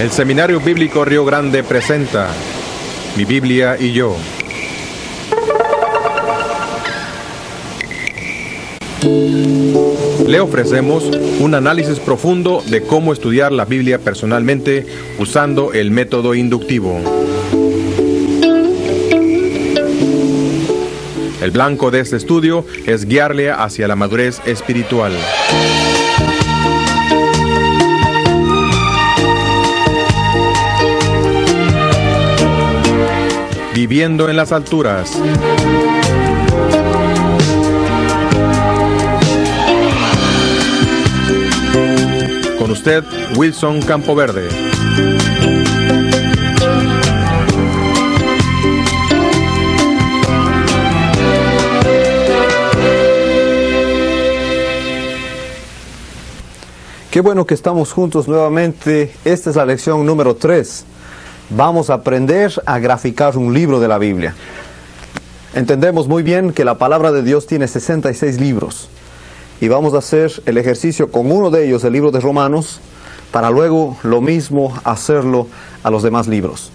El Seminario Bíblico Río Grande presenta Mi Biblia y yo. Le ofrecemos un análisis profundo de cómo estudiar la Biblia personalmente usando el método inductivo. El blanco de este estudio es guiarle hacia la madurez espiritual. Viviendo en las alturas. Con usted, Wilson Campoverde. Qué bueno que estamos juntos nuevamente. Esta es la lección número 3. Vamos a aprender a graficar un libro de la Biblia. Entendemos muy bien que la palabra de Dios tiene 66 libros. Y vamos a hacer el ejercicio con uno de ellos, el libro de Romanos, para luego lo mismo hacerlo a los demás libros.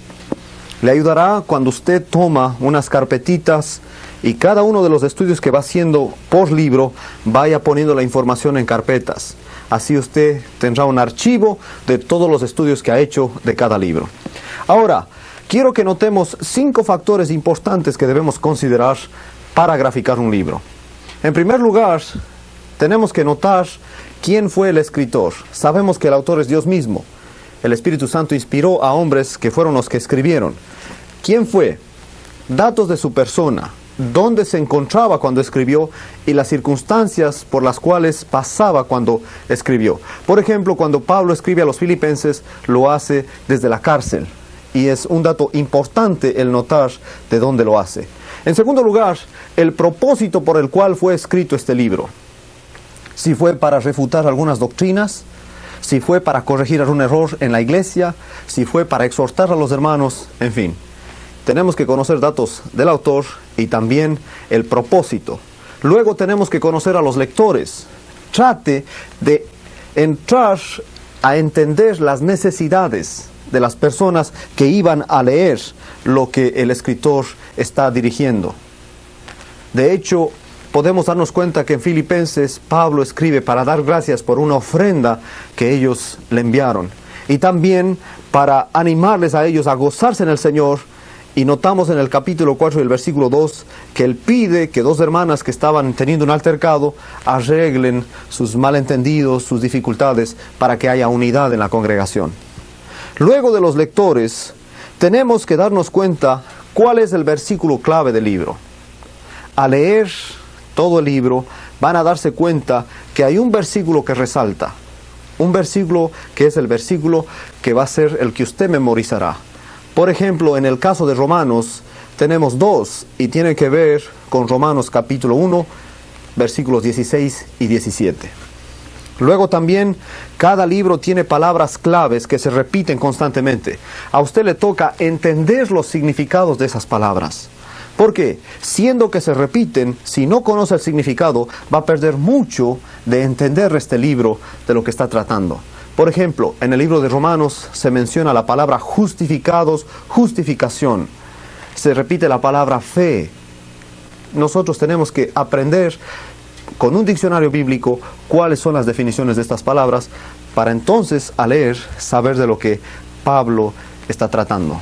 Le ayudará cuando usted toma unas carpetitas y cada uno de los estudios que va haciendo por libro vaya poniendo la información en carpetas. Así usted tendrá un archivo de todos los estudios que ha hecho de cada libro. Ahora, quiero que notemos 5 factores importantes que debemos considerar para graficar un libro. En primer lugar, tenemos que notar quién fue el escritor. Sabemos que el autor es Dios mismo. El Espíritu Santo inspiró a hombres que fueron los que escribieron. ¿Quién fue? Datos de su persona, dónde se encontraba cuando escribió y las circunstancias por las cuales pasaba cuando escribió. Por ejemplo, cuando Pablo escribe a los filipenses, lo hace desde la cárcel. Y es un dato importante el notar de dónde lo hace. En segundo lugar, el propósito por el cual fue escrito este libro. Si fue para refutar algunas doctrinas, si fue para corregir algún error en la iglesia, si fue para exhortar a los hermanos, en fin. Tenemos que conocer datos del autor y también el propósito. Luego tenemos que conocer a los lectores. Trate de entrar a entender las necesidades de las personas que iban a leer lo que el escritor está dirigiendo. De hecho, podemos darnos cuenta que en Filipenses Pablo escribe para dar gracias por una ofrenda que ellos le enviaron. Y también para animarles a ellos a gozarse en el Señor. Y notamos en el capítulo 4 y el versículo 2 que él pide que 2 hermanas que estaban teniendo un altercado arreglen sus malentendidos, sus dificultades, para que haya unidad en la congregación. Luego de los lectores, tenemos que darnos cuenta cuál es el versículo clave del libro. Al leer todo el libro, van a darse cuenta que hay un versículo que resalta. Un versículo que es el versículo que va a ser el que usted memorizará. Por ejemplo, en el caso de Romanos, tenemos 2 y tiene que ver con Romanos capítulo 1, versículos 16 y 17. Luego también, cada libro tiene palabras claves que se repiten constantemente. A usted le toca entender los significados de esas palabras. Porque, siendo que se repiten, si no conoce el significado, va a perder mucho de entender este libro de lo que está tratando. Por ejemplo, en el libro de Romanos se menciona la palabra justificados, justificación. Se repite la palabra fe. Nosotros tenemos que aprender con un diccionario bíblico cuáles son las definiciones de estas palabras para entonces, al leer, saber de lo que Pablo está tratando.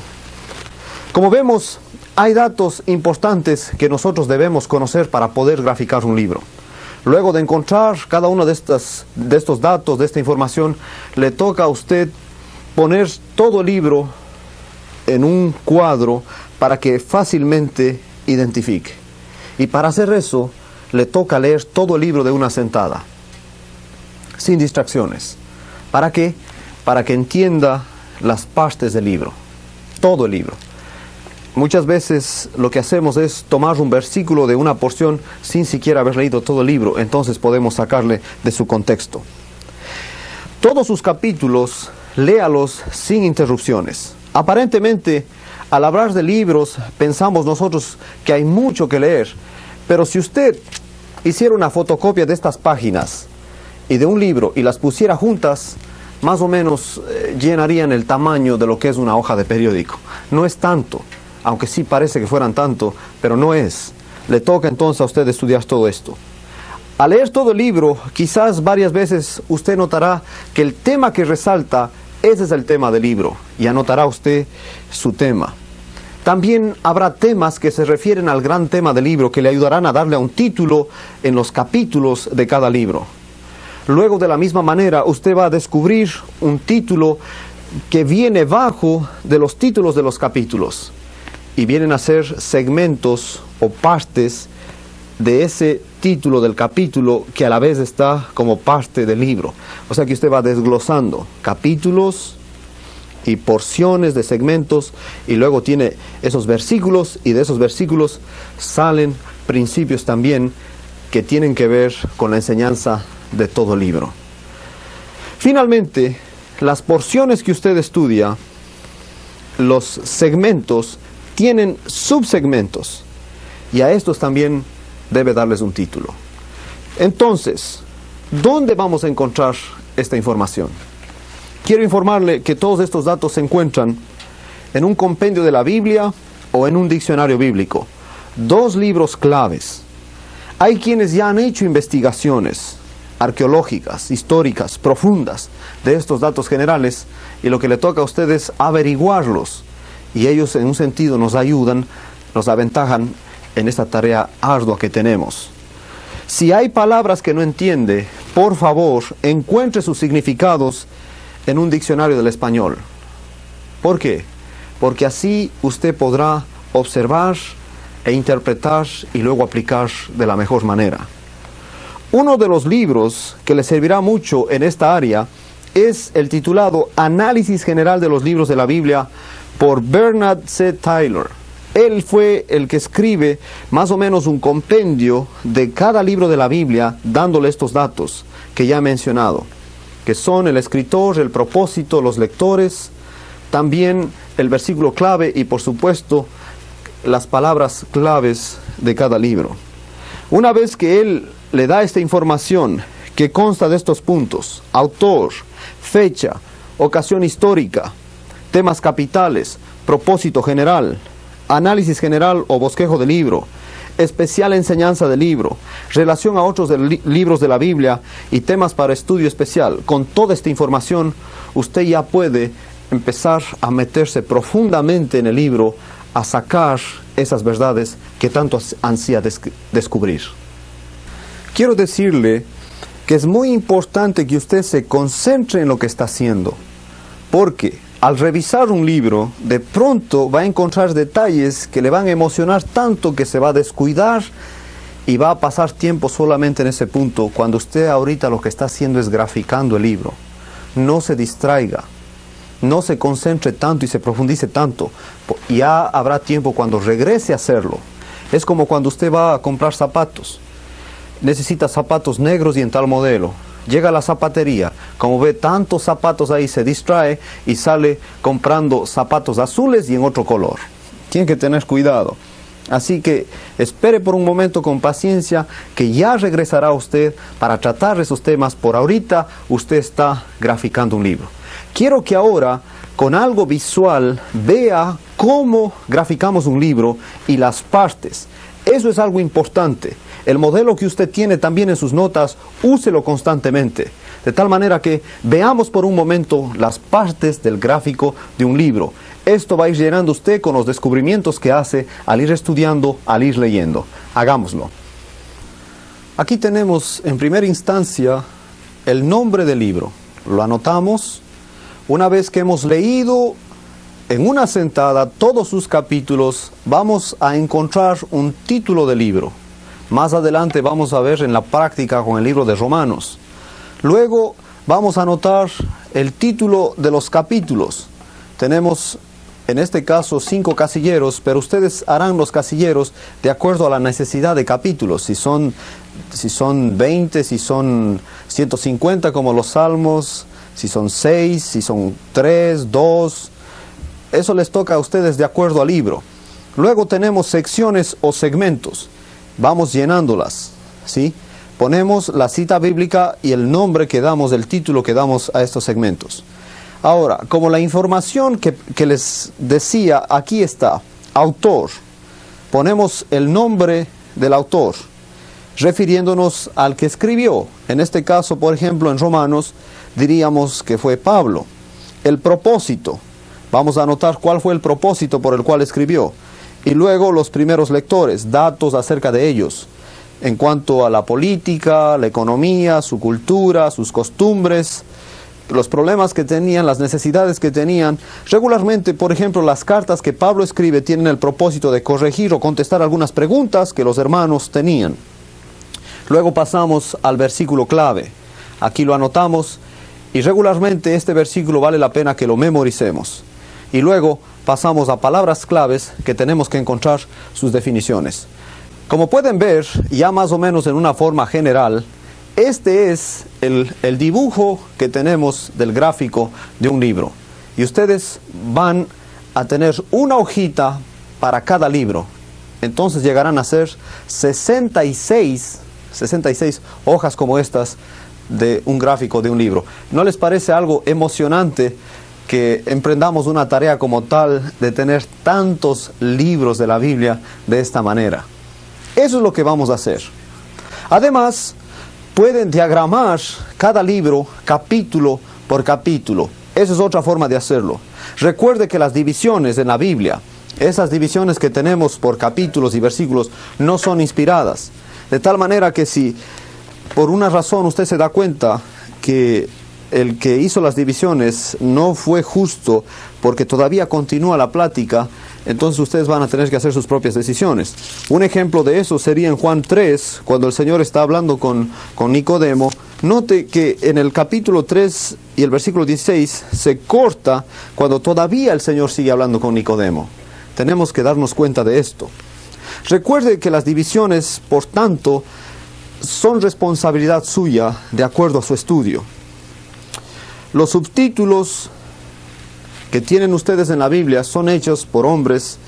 Como vemos, hay datos importantes que nosotros debemos conocer para poder graficar un libro. Luego de encontrar cada uno de estos datos, de esta información, le toca a usted poner todo el libro en un cuadro para que fácilmente identifique. Y para hacer eso, le toca leer todo el libro de una sentada, sin distracciones. ¿Para qué? Para que entienda las partes del libro, todo el libro. Muchas veces lo que hacemos es tomar un versículo de una porción sin siquiera haber leído todo el libro, entonces podemos sacarle de su contexto. Todos sus capítulos, léalos sin interrupciones. Aparentemente, al hablar de libros, pensamos nosotros que hay mucho que leer, pero si usted hiciera una fotocopia de estas páginas y de un libro y las pusiera juntas, más o menos llenarían el tamaño de lo que es una hoja de periódico. No es tanto, aunque sí parece que fueran tanto, pero no es. Le toca entonces a usted estudiar todo esto. Al leer todo el libro, quizás varias veces usted notará que el tema que resalta, ese es el tema del libro, y anotará usted su tema. También habrá temas que se refieren al gran tema del libro, que le ayudarán a darle un título en los capítulos de cada libro. Luego, de la misma manera, usted va a descubrir un título que viene bajo de los títulos de los capítulos, y vienen a ser segmentos o partes de ese título del capítulo que a la vez está como parte del libro. O sea que usted va desglosando capítulos y porciones de segmentos, y luego tiene esos versículos, y de esos versículos salen principios también que tienen que ver con la enseñanza de todo el libro. Finalmente, las porciones que usted estudia, los segmentos, tienen subsegmentos, y a estos también debe darles un título. Entonces, ¿dónde vamos a encontrar esta información? Quiero informarle que todos estos datos se encuentran en un compendio de la Biblia o en un diccionario bíblico. Dos libros claves. Hay quienes ya han hecho investigaciones arqueológicas, históricas, profundas de estos datos generales, y lo que le toca a ustedes es averiguarlos, y ellos en un sentido nos ayudan, nos aventajan en esta tarea ardua que tenemos. Si hay palabras que no entiende, por favor, encuentre sus significados en un diccionario del español. ¿Por qué? Porque así usted podrá observar e interpretar y luego aplicar de la mejor manera. Uno de los libros que le servirá mucho en esta área es el titulado Análisis General de los Libros de la Biblia por Bernard C. Taylor. Él fue el que escribe más o menos un compendio de cada libro de la Biblia, dándole estos datos que ya he mencionado, que son el escritor, el propósito, los lectores, también el versículo clave y, por supuesto, las palabras claves de cada libro. Una vez que él le da esta información que consta de estos puntos: autor, fecha, ocasión histórica, temas capitales, propósito general, análisis general o bosquejo del libro, especial enseñanza del libro, relación a otros libros de la Biblia y temas para estudio especial. Con toda esta información, usted ya puede empezar a meterse profundamente en el libro, a sacar esas verdades que tanto ansía descubrir. Quiero decirle que es muy importante que usted se concentre en lo que está haciendo, porque al revisar un libro, de pronto va a encontrar detalles que le van a emocionar tanto que se va a descuidar y va a pasar tiempo solamente en ese punto, cuando usted ahorita lo que está haciendo es graficando el libro. No se distraiga, no se concentre tanto y se profundice tanto. Ya habrá tiempo cuando regrese a hacerlo. Es como cuando usted va a comprar zapatos. Necesita zapatos negros y en tal modelo. Llega a la zapatería, como ve tantos zapatos ahí, se distrae y sale comprando zapatos azules y en otro color. Tiene que tener cuidado. Así que espere por un momento con paciencia, que ya regresará usted para tratar esos temas. Por ahorita usted está graficando un libro. Quiero que ahora, con algo visual, vea cómo graficamos un libro y las partes. Eso es algo importante. El modelo que usted tiene también en sus notas, úselo constantemente, de tal manera que veamos por un momento las partes del gráfico de un libro. Esto va a ir llenando usted con los descubrimientos que hace al ir estudiando, al ir leyendo. Hagámoslo. Aquí tenemos en primera instancia el nombre del libro. Lo anotamos. Una vez que hemos leído en una sentada todos sus capítulos, vamos a encontrar un título del libro. Más adelante vamos a ver en la práctica con el libro de Romanos. Luego vamos a anotar el título de los capítulos. Tenemos en este caso 5 casilleros, pero ustedes harán los casilleros de acuerdo a la necesidad de capítulos. Si son 20, si son 150 como los Salmos, si son 6, si son 3, 2. Eso les toca a ustedes de acuerdo al libro. Luego tenemos secciones o segmentos. Vamos llenándolas, ¿sí? Ponemos la cita bíblica y el nombre que damos, el título que damos a estos segmentos. Ahora, como la información que les decía, aquí está, autor. Ponemos el nombre del autor, refiriéndonos al que escribió. En este caso, por ejemplo, en Romanos, diríamos que fue Pablo. El propósito. Vamos a anotar cuál fue el propósito por el cual escribió. Y luego los primeros lectores, datos acerca de ellos, en cuanto a la política, la economía, su cultura, sus costumbres, los problemas que tenían, las necesidades que tenían. Regularmente, por ejemplo, las cartas que Pablo escribe tienen el propósito de corregir o contestar algunas preguntas que los hermanos tenían. Luego pasamos al versículo clave. Aquí lo anotamos y regularmente este versículo vale la pena que lo memoricemos. Y luego pasamos a palabras claves que tenemos que encontrar sus definiciones. Como pueden ver, ya más o menos en una forma general, este es el dibujo que tenemos del gráfico de un libro. Y ustedes van a tener una hojita para cada libro. Entonces llegarán a ser 66 hojas como estas de un gráfico de un libro. ¿No les parece algo emocionante que emprendamos una tarea como tal de tener tantos libros de la Biblia de esta manera? Eso es lo que vamos a hacer. Además, pueden diagramar cada libro capítulo por capítulo. Esa es otra forma de hacerlo. Recuerde que las divisiones en la Biblia, esas divisiones que tenemos por capítulos y versículos, no son inspiradas. De tal manera que si por una razón usted se da cuenta que el que hizo las divisiones no fue justo porque todavía continúa la plática, entonces ustedes van a tener que hacer sus propias decisiones. Un ejemplo de eso sería en Juan 3, cuando el Señor está hablando con Nicodemo. Note que en el capítulo 3 y el versículo 16 se corta cuando todavía el Señor sigue hablando con Nicodemo. Tenemos que darnos cuenta de esto. Recuerde que las divisiones, por tanto, son responsabilidad suya de acuerdo a su estudio. Los subtítulos que tienen ustedes en la Biblia son hechos por hombres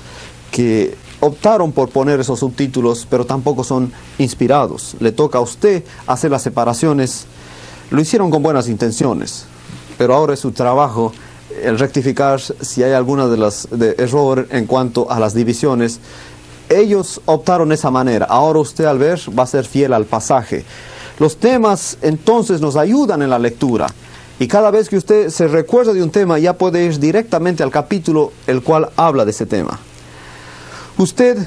que optaron por poner esos subtítulos, pero tampoco son inspirados. Le toca a usted hacer las separaciones. Lo hicieron con buenas intenciones, pero ahora es su trabajo el rectificar si hay alguna de error en cuanto a las divisiones. Ellos optaron de esa manera. Ahora usted al ver va a ser fiel al pasaje. Los temas entonces nos ayudan en la lectura. Y cada vez que usted se recuerda de un tema, ya puede ir directamente al capítulo el cual habla de ese tema. Usted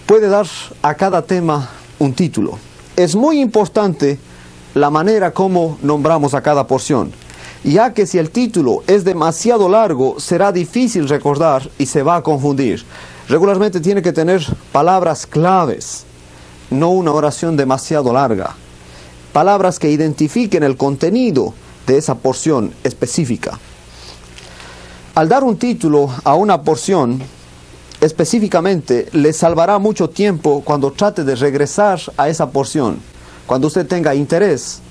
puede dar a cada tema un título. Es muy importante la manera como nombramos a cada porción, ya que si el título es demasiado largo, será difícil recordar y se va a confundir. Regularmente tiene que tener palabras claves, no una oración demasiado larga. Palabras que identifiquen el contenido de esa porción específica. Al dar un título a una porción específicamente, le salvará mucho tiempo cuando trate de regresar a esa porción, cuando usted tenga interés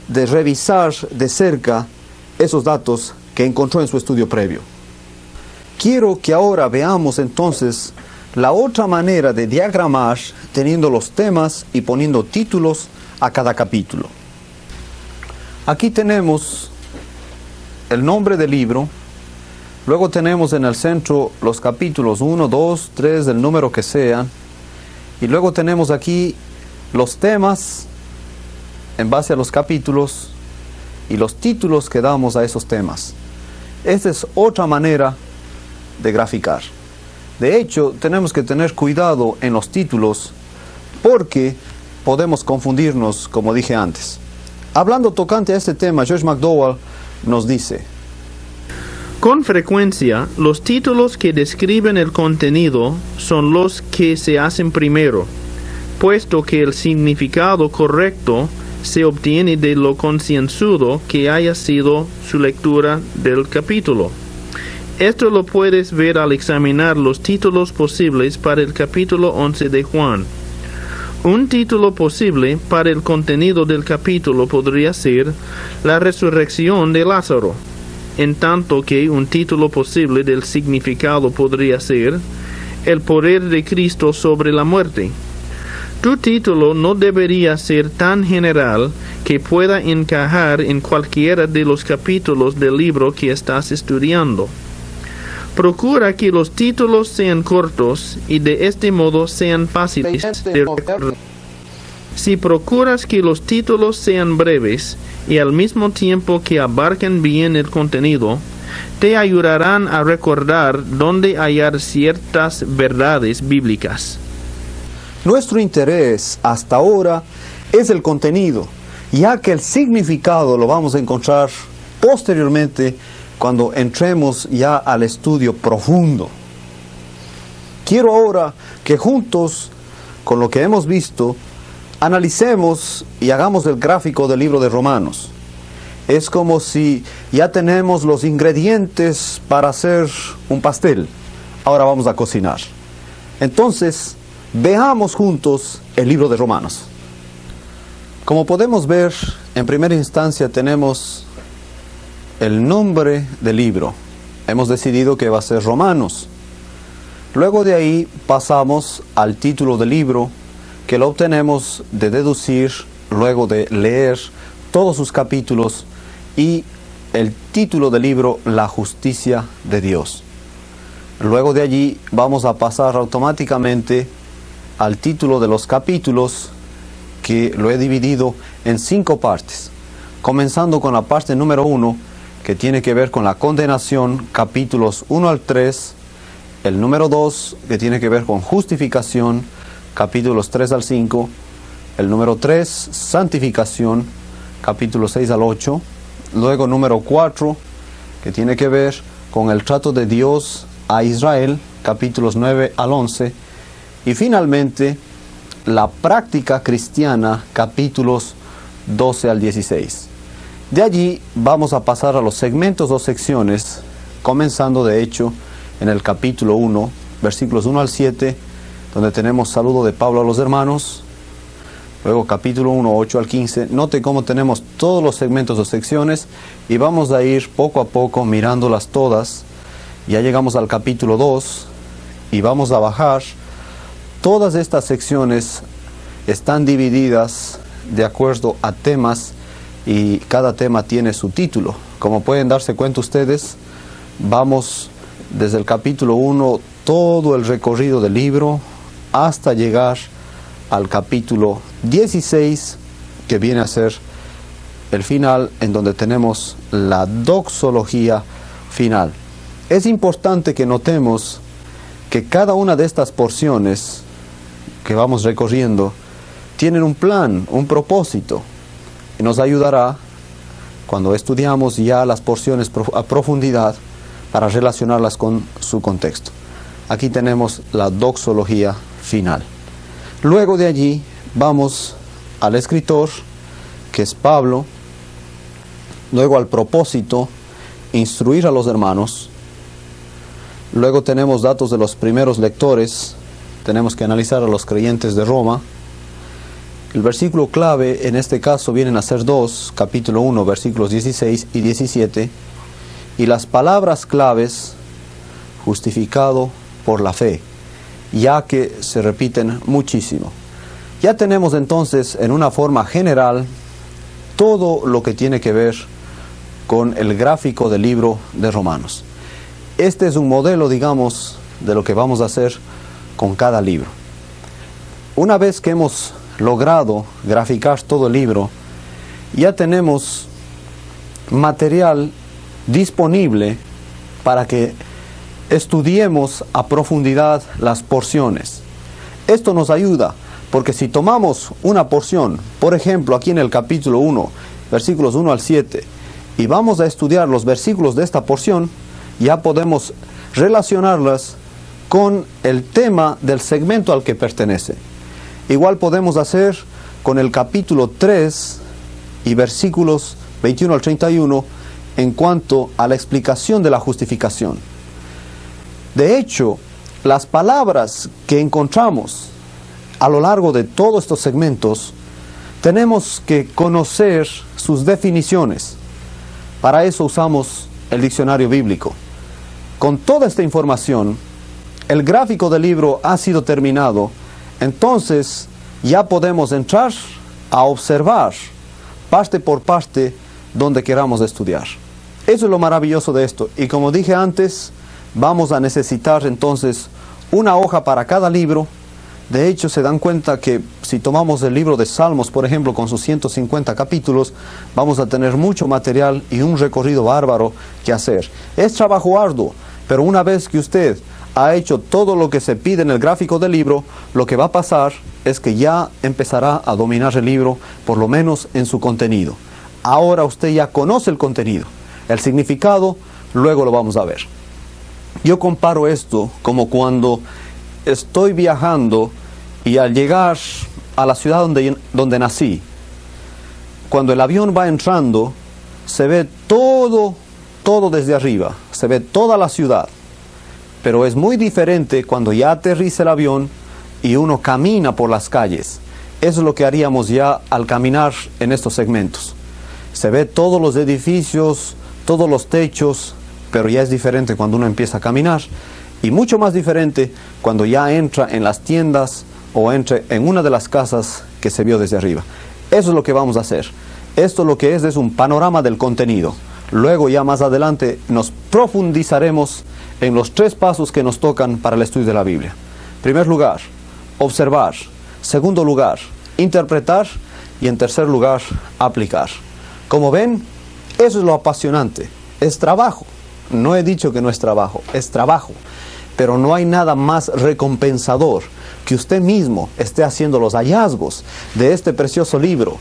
de revisar de cerca esos datos que encontró en su estudio previo. Quiero que ahora veamos entonces la otra manera de diagramar teniendo los temas y poniendo títulos a cada capítulo. Aquí tenemos el nombre del libro, luego tenemos en el centro los capítulos 1, 2, 3, del número que sea, y luego tenemos aquí los temas en base a los capítulos y los títulos que damos a esos temas. Esta es otra manera de graficar. De hecho, tenemos que tener cuidado en los títulos porque podemos confundirnos, como dije antes. Hablando tocante a este tema, George McDowell nos dice: con frecuencia, los títulos que describen el contenido son los que se hacen primero, puesto que el significado correcto se obtiene de lo concienzudo que haya sido su lectura del capítulo. Esto lo puedes ver al examinar los títulos posibles para el capítulo 11 de Juan. Un título posible para el contenido del capítulo podría ser La resurrección de Lázaro, en tanto que un título posible del significado podría ser El poder de Cristo sobre la muerte. Tu título no debería ser tan general que pueda encajar en cualquiera de los capítulos del libro que estás estudiando. Procura que los títulos sean cortos y de este modo sean fáciles de recordar. Si procuras que los títulos sean breves y al mismo tiempo que abarquen bien el contenido, te ayudarán a recordar dónde hallar ciertas verdades bíblicas. Nuestro interés hasta ahora es el contenido, ya que el significado lo vamos a encontrar posteriormente cuando entremos ya al estudio profundo. Quiero ahora que juntos, con lo que hemos visto, analicemos y hagamos el gráfico del libro de Romanos. Es como si ya tenemos los ingredientes para hacer un pastel. Ahora vamos a cocinar. Entonces, veamos juntos el libro de Romanos. Como podemos ver, en primera instancia tenemos el nombre del libro. Hemos decidido que va a ser Romanos. Luego de ahí pasamos al título del libro, que lo obtenemos de deducir, luego de leer todos sus capítulos, y el título del libro, La justicia de Dios. Luego de allí vamos a pasar automáticamente al título de los capítulos, que lo he dividido en 5 partes, comenzando con la parte número 1, que tiene que ver con la condenación, capítulos 1 al 3, el número 2, que tiene que ver con justificación, capítulos 3 al 5, el número 3, santificación, capítulos 6 al 8, luego número 4, que tiene que ver con el trato de Dios a Israel, capítulos 9 al 11, y finalmente la práctica cristiana, capítulos 12 al 16. De allí vamos a pasar a los segmentos o secciones, comenzando de hecho en el capítulo 1, versículos 1 al 7, donde tenemos saludo de Pablo a los hermanos. Luego capítulo 1, 8 al 15. Note cómo tenemos todos los segmentos o secciones y vamos a ir poco a poco mirándolas todas. Ya llegamos al capítulo 2 y vamos a bajar. Todas estas secciones están divididas de acuerdo a temas y cada tema tiene su título. Como pueden darse cuenta ustedes, vamos desde el capítulo 1 todo el recorrido del libro hasta llegar al capítulo 16, que viene a ser el final, en donde tenemos la doxología final. Es importante que notemos que cada una de estas porciones que vamos recorriendo tienen un plan, un propósito, y nos ayudará cuando estudiamos ya las porciones a profundidad para relacionarlas con su contexto. Aquí tenemos la doxología final. Luego de allí vamos al escritor, que es Pablo, luego al propósito, instruir a los hermanos. Luego tenemos datos de los primeros lectores, tenemos que analizar a los creyentes de Roma. El versículo clave en este caso vienen a ser 2, capítulo 1, versículos 16 y 17, y las palabras claves, justificado por la fe, ya que se repiten muchísimo. Ya tenemos entonces en una forma general todo lo que tiene que ver con el gráfico del libro de Romanos. Este es un modelo, digamos, de lo que vamos a hacer con cada libro. Una vez que hemos logrado graficar todo el libro, ya tenemos material disponible para que estudiemos a profundidad las porciones. Esto nos ayuda porque si tomamos una porción, por ejemplo aquí en el capítulo 1, versículos 1 al 7, y vamos a estudiar los versículos de esta porción, ya podemos relacionarlas con el tema del segmento al que pertenece. Igual podemos hacer con el capítulo 3 y versículos 21 al 31 en cuanto a la explicación de la justificación. De hecho, las palabras que encontramos a lo largo de todos estos segmentos, tenemos que conocer sus definiciones. Para eso usamos el diccionario bíblico. Con toda esta información, el gráfico del libro ha sido terminado. Entonces, ya podemos entrar a observar parte por parte donde queramos estudiar. Eso es lo maravilloso de esto. Y como dije antes, vamos a necesitar entonces una hoja para cada libro. De hecho, se dan cuenta que si tomamos el libro de Salmos, por ejemplo, con sus 150 capítulos, vamos a tener mucho material y un recorrido bárbaro que hacer. Es trabajo arduo, pero una vez que usted ha hecho todo lo que se pide en el gráfico del libro, lo que va a pasar es que ya empezará a dominar el libro, por lo menos en su contenido. Ahora usted ya conoce el contenido, el significado, luego lo vamos a ver. Yo comparo esto como cuando estoy viajando y al llegar a la ciudad donde nací, cuando el avión va entrando, se ve todo desde arriba, se ve toda la ciudad. Pero es muy diferente cuando ya aterriza el avión y uno camina por las calles. Eso es lo que haríamos ya al caminar en estos segmentos. Se ve todos los edificios, todos los techos, pero ya es diferente cuando uno empieza a caminar. Y mucho más diferente cuando ya entra en las tiendas o entra en una de las casas que se vio desde arriba. Eso es lo que vamos a hacer. Esto lo que es un panorama del contenido. Luego ya más adelante nos profundizaremos en los 3 pasos que nos tocan para el estudio de la Biblia. En primer lugar, observar. Segundo lugar, interpretar. Y en tercer lugar, aplicar. Como ven, eso es lo apasionante. Es trabajo. No he dicho que no es trabajo, es trabajo. Pero no hay nada más recompensador que usted mismo esté haciendo los hallazgos de este precioso libro.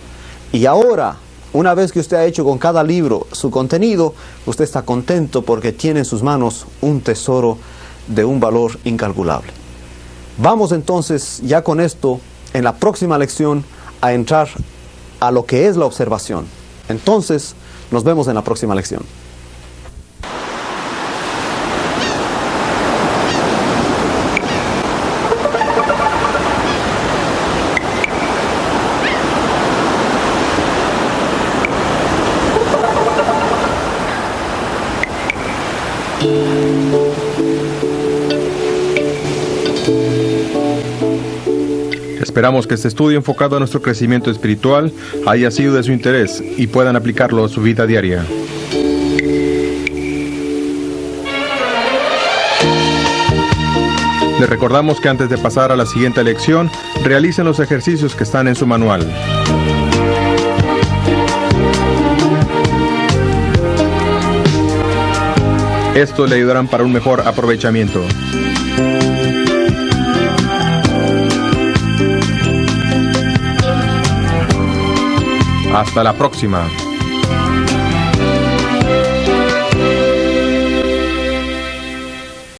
Y ahora, una vez que usted ha hecho con cada libro su contenido, usted está contento porque tiene en sus manos un tesoro de un valor incalculable. Vamos entonces, ya con esto, en la próxima lección, a entrar a lo que es la observación. Entonces, nos vemos en la próxima lección. Esperamos que este estudio enfocado a nuestro crecimiento espiritual haya sido de su interés y puedan aplicarlo a su vida diaria. Les recordamos que antes de pasar a la siguiente lección, realicen los ejercicios que están en su manual. Estos le ayudarán para un mejor aprovechamiento. Hasta la próxima.